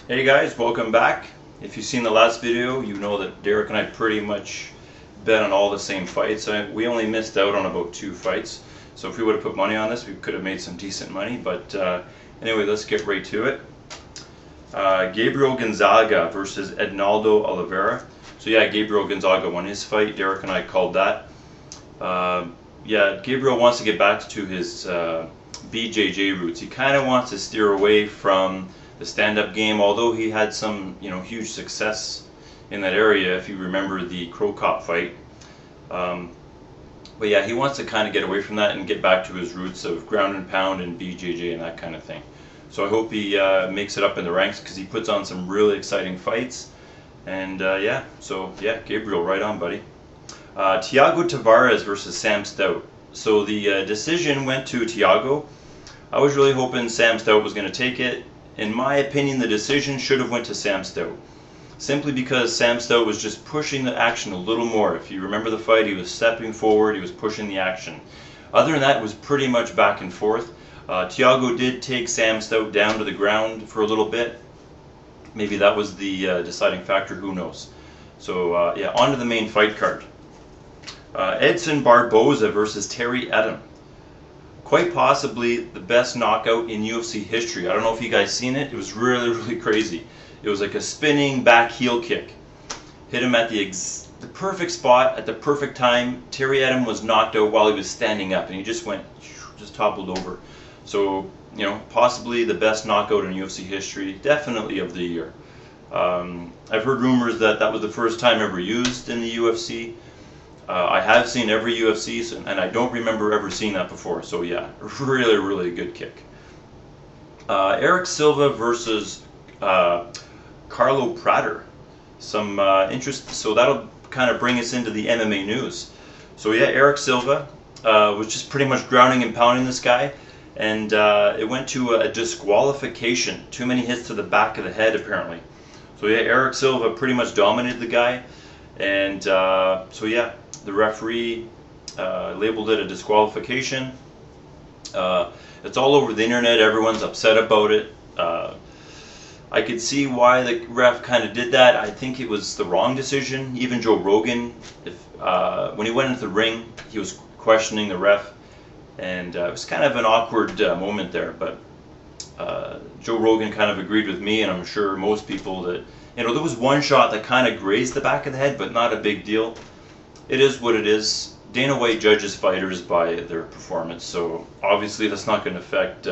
Hey guys, welcome back. If you've seen the last video, you know that Derek and I pretty much bet on all the same fights. We only missed out on about 2 fights. So if we would have put money on this, we could have made some decent money. But anyway, let's get right to it. Gabriel Gonzaga versus Ednaldo Oliveira. So yeah, Gabriel Gonzaga won his fight. Derek and I called that. Yeah, Gabriel wants to get back to his BJJ roots. He kind of wants to steer away from the stand-up game, although he had some, huge success in that area, if you remember the Crow Cop fight. But yeah, he wants to kind of get away from that and get back to his roots of ground and pound and BJJ and that kind of thing. So I hope he makes it up in the ranks, because he puts on some really exciting fights. And yeah, Gabriel, right on, buddy. Thiago Tavares versus Sam Stout. So the decision went to Thiago. I was really hoping Sam Stout was going to take it. In my opinion, the decision should have went to Sam Stout, simply because Sam Stout was just pushing the action a little more. If you remember the fight, he was stepping forward, he was pushing the action. Other than that, it was pretty much back and forth. Thiago did take Sam Stout down to the ground for a little bit. Maybe that was the deciding factor, who knows. So yeah, on to the main fight card. Edson Barboza versus Terry Etim. Quite possibly the best knockout in UFC history. I don't know if you guys seen it. It was really, really crazy. It was like a spinning back heel kick. Hit him at the perfect spot at the perfect time. Terry Etim was knocked out while he was standing up, and he just toppled over. So, possibly the best knockout in UFC history, definitely of the year. I've heard rumors that that was the first time ever used in the UFC. I have seen every UFC, and I don't remember ever seeing that before. So yeah, really, really good kick. Eric Silva versus Carlo Prater. Some interest. So that'll kind of bring us into the MMA news. So yeah, Eric Silva was just pretty much grounding and pounding this guy, and it went to a disqualification. Too many hits to the back of the head, apparently. So yeah, Eric Silva pretty much dominated the guy, and so yeah. The referee labeled it a disqualification. It's all over the internet. Everyone's upset about it. I could see why the ref kind of did that. I think it was the wrong decision. Even Joe Rogan, when he went into the ring, he was questioning the ref, and it was kind of an awkward moment there. But Joe Rogan kind of agreed with me, and I'm sure most people, that there was one shot that kind of grazed the back of the head, but not a big deal. It is what it is. Dana White judges fighters by their performance, so obviously that's not going to affect,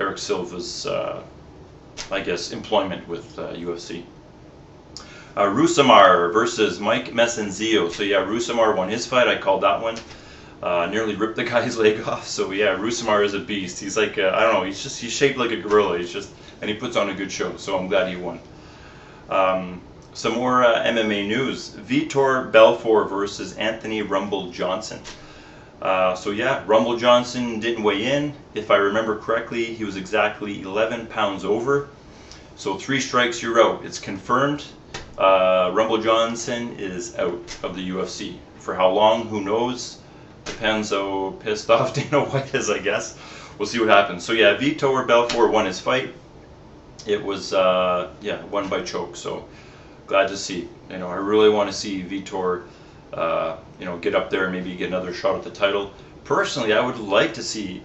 Eric Silva's, I guess, employment with UFC. Rousimar versus Mike Messenzio. So yeah, Rousimar won his fight. I called that one. Nearly ripped the guy's leg off. So yeah, Rousimar is a beast. He's like, I don't know, he's shaped like a gorilla. And he puts on a good show. So I'm glad he won. Some more MMA news. Vitor Belfort versus Anthony Rumble Johnson. So yeah, Rumble Johnson didn't weigh in. If I remember correctly, he was exactly 11 pounds over. So 3 strikes, you're out. It's confirmed. Rumble Johnson is out of the UFC. For how long, who knows? Depends how pissed off Dana White is, I guess. We'll see what happens. So yeah, Vitor Belfort won his fight. It was, won by choke. So glad to see. I really want to see Vitor, get up there and maybe get another shot at the title. Personally, I would like to see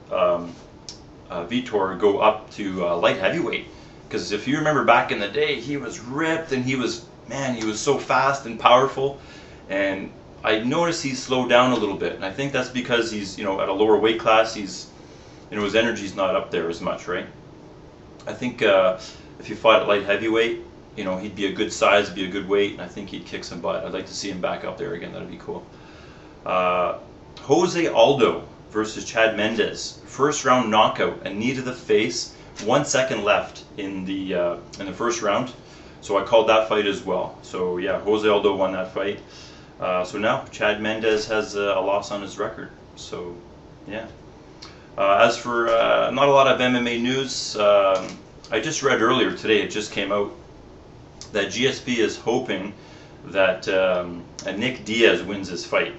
Vitor go up to light heavyweight, because if you remember back in the day, he was ripped, and he was so fast and powerful. And I noticed he's slowed down a little bit, and I think that's because he's at a lower weight class. He's his energy's not up there as much, right? I think if you fought at light heavyweight, he'd be a good size, be a good weight, and I think he'd kick some butt. I'd like to see him back up there again. That'd be cool. Jose Aldo versus Chad Mendes. First round knockout, a knee to the face. 1 second left in the first round. So I called that fight as well. So yeah, Jose Aldo won that fight. So now Chad Mendes has a loss on his record. So yeah. As for not a lot of MMA news, I just read earlier today, it just came out, that GSP is hoping that Nick Diaz wins his fight,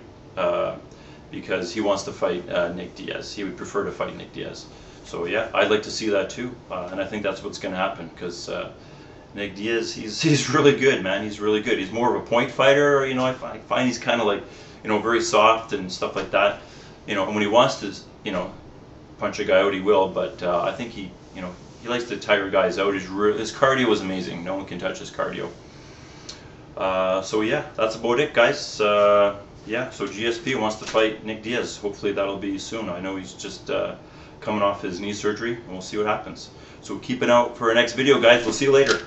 because he wants to fight Nick Diaz. He would prefer to fight Nick Diaz. So yeah, I'd like to see that too, and I think that's what's going to happen because Nick Diaz, he's really good, man. He's really good. He's more of a point fighter. You know, I find he's kind of like, you know, very soft and stuff like that. You know, and when he wants to, you know, punch a guy out, he will. But I think he, you know, he likes to tire guys out. His cardio is amazing. No one can touch his cardio. So yeah, that's about it, guys. Yeah, so GSP wants to fight Nick Diaz. Hopefully that'll be soon. I know he's just coming off his knee surgery, and we'll see what happens. So keep an eye out for our next video, guys. We'll see you later.